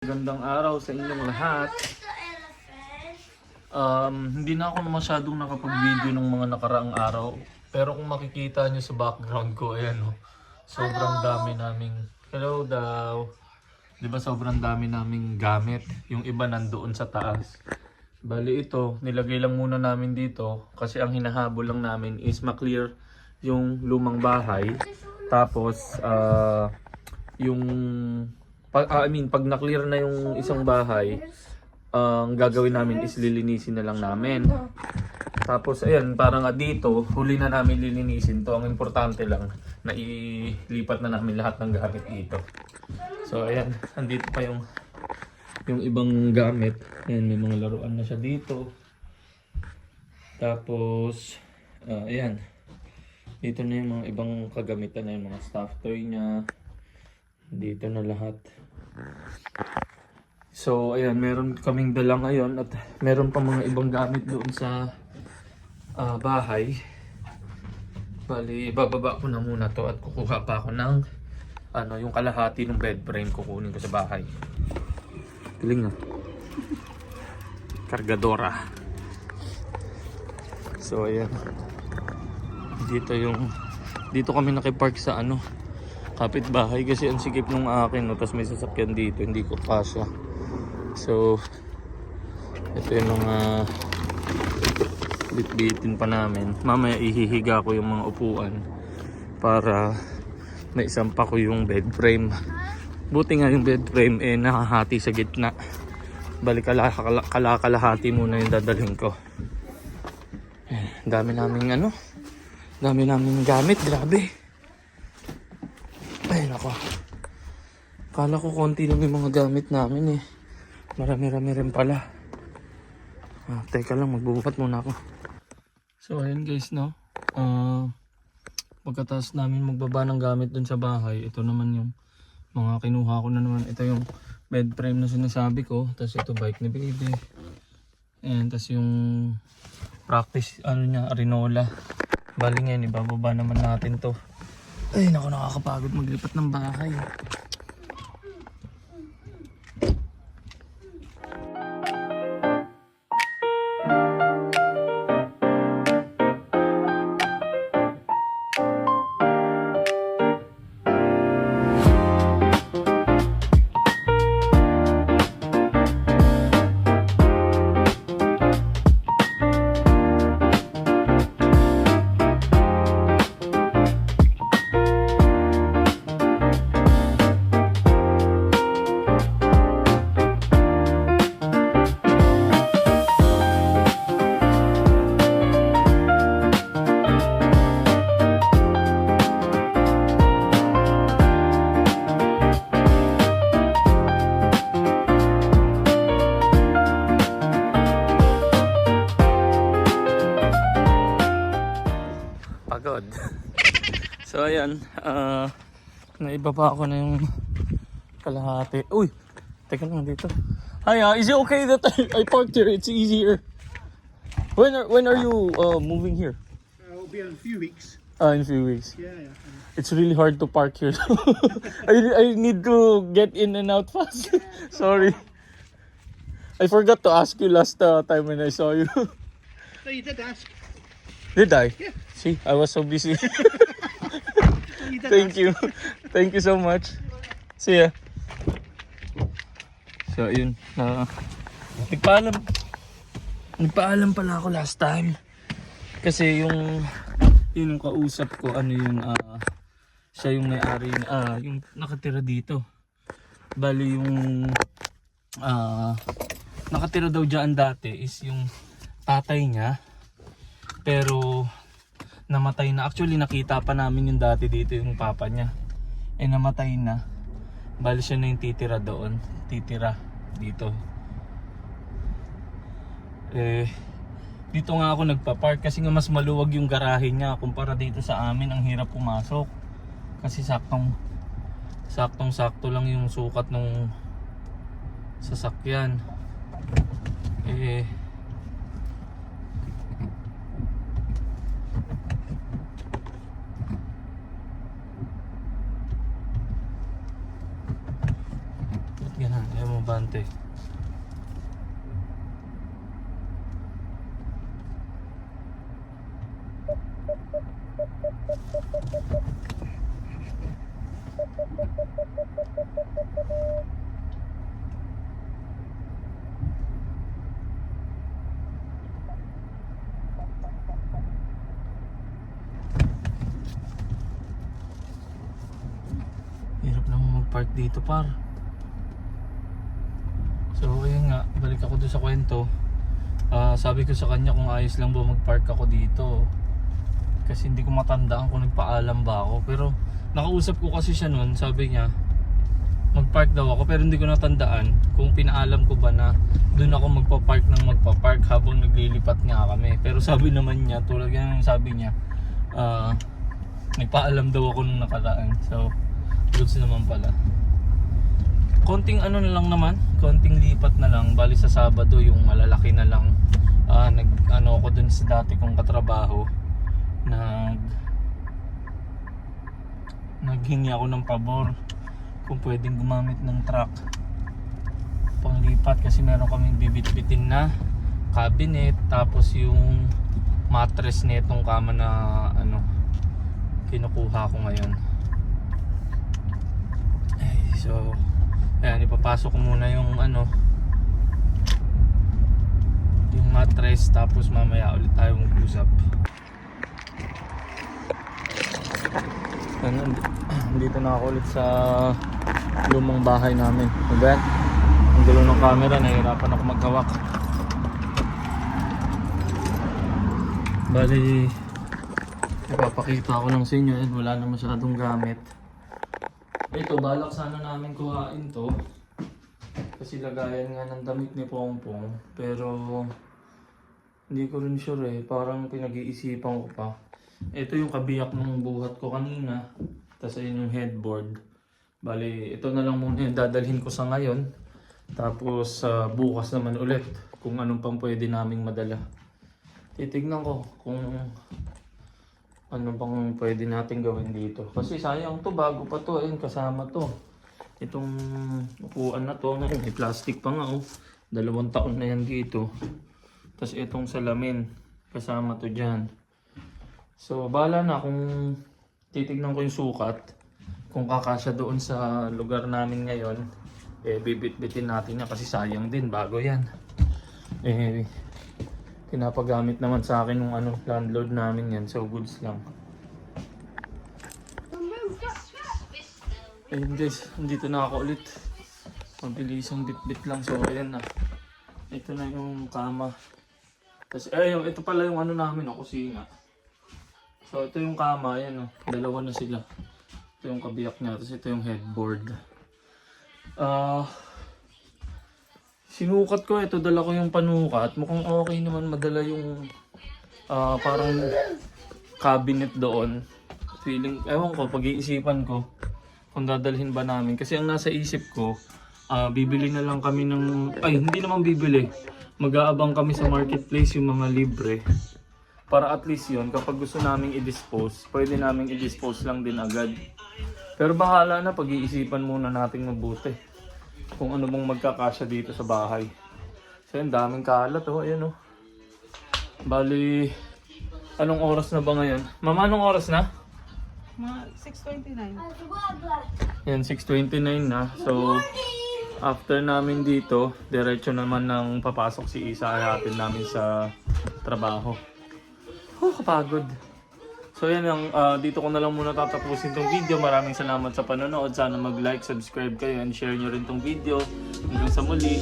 Magandang araw sa inyong lahat. Hindi na ako masyadong nakapag-video ng mga nakaraang araw. Pero kung makikita nyo sa background ko, ayan o. Sobrang dami naming, hello daw. Diba sobrang dami naming gamit. Yung iba nandoon sa taas. Bali ito, nilagay lang muna namin dito. Kasi ang hinahabol lang namin is maklear yung lumang bahay. Tapos, pag na-clear na yung isang bahay, ang gagawin namin is lilinisin na lang namin. Tapos ayan, parang dito, huli na namin lilinisin to. Ang importante lang, na ilipat na namin lahat ng gamit dito. So ayan, andito pa yung ibang gamit. Ayan, may mga laruan na siya dito. Tapos, ayan. Dito na yung mga ibang kagamitan na yung mga stuffed toy niya. Dito na lahat. So ayan, meron kaming dala ngayon at meron pa mga ibang gamit doon sa bahay. Bali, bababa ko na muna to at kukuha pa ako ng yung kalahati ng bed frame kukunin ko sa bahay. Piling na. Kargadora. So ayan. Dito kami nakipark sa kapitbahay kasi ang sikip nung akin, no? Tapos may sasakyan dito, hindi ko kasya. So ito yung mga bit-bitin pa namin. Mamaya ihihiga ko yung mga upuan para naisampa ko yung bed frame. Buti nga yung bed frame nakahati sa gitna. Balik kalahati muna yung dadalhin ko. Dami naming gamit, grabe. Ay nako. Kala ko konti lang yung mga gamit namin eh. Marami-rami rin pala. Teka lang, magbubuhat muna ako. So ayun guys, no. Pagkatapos namin magbaba ng gamit dun sa bahay, ito naman yung mga kinuha ko na naman. Ito yung bed frame na sinasabi ko. Tapos ito bike ni baby. And tapos yung practice Rinola. Bali ngayon, ibababa naman natin to. Ay naku, nakakapagod maglipat ng bahay. Pagod. So ayan, naibaba ako na yung kalahati. Uy, teka lang dito. Hi, is it okay that I parked here? It's easier. When are you moving here? It'll be in a few weeks. In a few weeks. Yeah. It's really hard to park here. I need to get in and out fast. Sorry. I forgot to ask you last time when I saw you. No, you did ask. Did I? Yeah. See, I was so busy. You did Thank ask. you. Thank you so much. See ya. So, yun. Nagpaalam pala ako last time. Kasi yung kausap ko, siya yung may-ari, yung nakatira dito. Bali yung, nakatira daw dyan dati is yung tatay niya. Pero namatay na. Actually nakita pa namin yung dati dito yung papa niya. Namatay na. Bali siya na yung titira doon. Titira dito. Dito nga ako nagpa-park kasi nga mas maluwag yung garahe niya kumpara dito sa amin. Ang hirap pumasok. Kasi saktong-sakto lang yung sukat ng sasakyan. importante. Hirap naman mag-park dito, par. So ayun nga, balik ako doon sa kwento. Sabi ko sa kanya kung ayos lang ba mag-park ako dito, kasi hindi ko matandaan kung nagpaalam ba ako. Pero nakausap ko kasi siya noon, sabi niya mag-park daw ako, pero hindi ko natandaan kung pinaalam ko ba na doon ako magpa-park habang naglilipat nga kami. Pero sabi naman niya, tulad yan yung sabi niya, nagpaalam daw ako nung nakaraan. So goods naman pala. Konting ano na lang naman, konting lipat na lang. Bali sa Sabado yung malalaki na lang. Ako dun sa dati kong katrabaho, naghingi ako ng pabor kung pwedeng gumamit ng truck panglipat, kasi meron kaming bibit-bitin na cabinet, tapos yung mattress netong kama na kinukuha ko ngayon. So ayan, ipapasok ko muna yung yung mattress, tapos mamaya ulit tayo mag-usap. Dito na ako ulit sa lumang bahay namin. Diba? Ang gulo ng camera, nahihirapan ako maghawak. Bali, ipapakita ko lang sa inyo, wala na masyadong gamit. Ito, balak sana namin kuhain to, kasi lagayan nga ng damit ni Pongpong, pero hindi ko rin sure parang pinag-iisipan ko pa. Ito yung kabiyak ng buhat ko kanina, tapos ayun yung headboard. Bali, ito na lang muna yung dadalhin ko sa ngayon, tapos bukas naman ulit kung anong pang pwede naming madala. Titignan ko kung ano bang pwede natin gawin dito. Kasi sayang to, bago pa to. Ayun, kasama to. Itong upuan na to, may plastic pa nga 2 taon na yan dito. Tapos itong salamin, kasama to dyan. So bahala na kung titignan ko yung sukat, kung kakasya doon sa lugar namin ngayon, bibit-bitin natin yan kasi sayang din, bago yan. Pinapagamit naman sa akin ng landlord namin yan, so goods lang. Ayun guys, nandito na ako ulit. Mabilisang bit-bit lang, so ayan na. Ito na yung kama. Tapos ito pala yung namin, kusina. So ito yung kama, ayan dalawa na sila. Ito yung kabiyak niya, tapos ito yung headboard. Sinukat ko ito, dala ko yung panukat. Mukhang okay naman madala yung parang cabinet doon. Feeling, ewan ko, pag-iisipan ko kung dadalhin ba namin. Kasi ang nasa isip ko, bibili na lang kami ng, hindi naman bibili. Mag-aabang kami sa marketplace yung mga libre. Para at least yun, kapag gusto naming i-dispose, pwede naming i-dispose lang din agad. Pero bahala na, pag-iisipan muna nating mabuti kung ano bang magkakasya dito sa bahay. So yun, daming kalat ayan Bali, anong oras na ba ngayon? Mama, anong oras na? Mga 6:29. Yan, 6:29 na. So, after namin dito, diretso naman ng papasok si Isa, hahatid namin sa trabaho. Kapagod. So yan lang, dito ko na lang muna tatapusin tong video. Maraming salamat sa panonood. Sana mag-like, subscribe kayo, and share nyo rin tong video. Hanggang sa muli.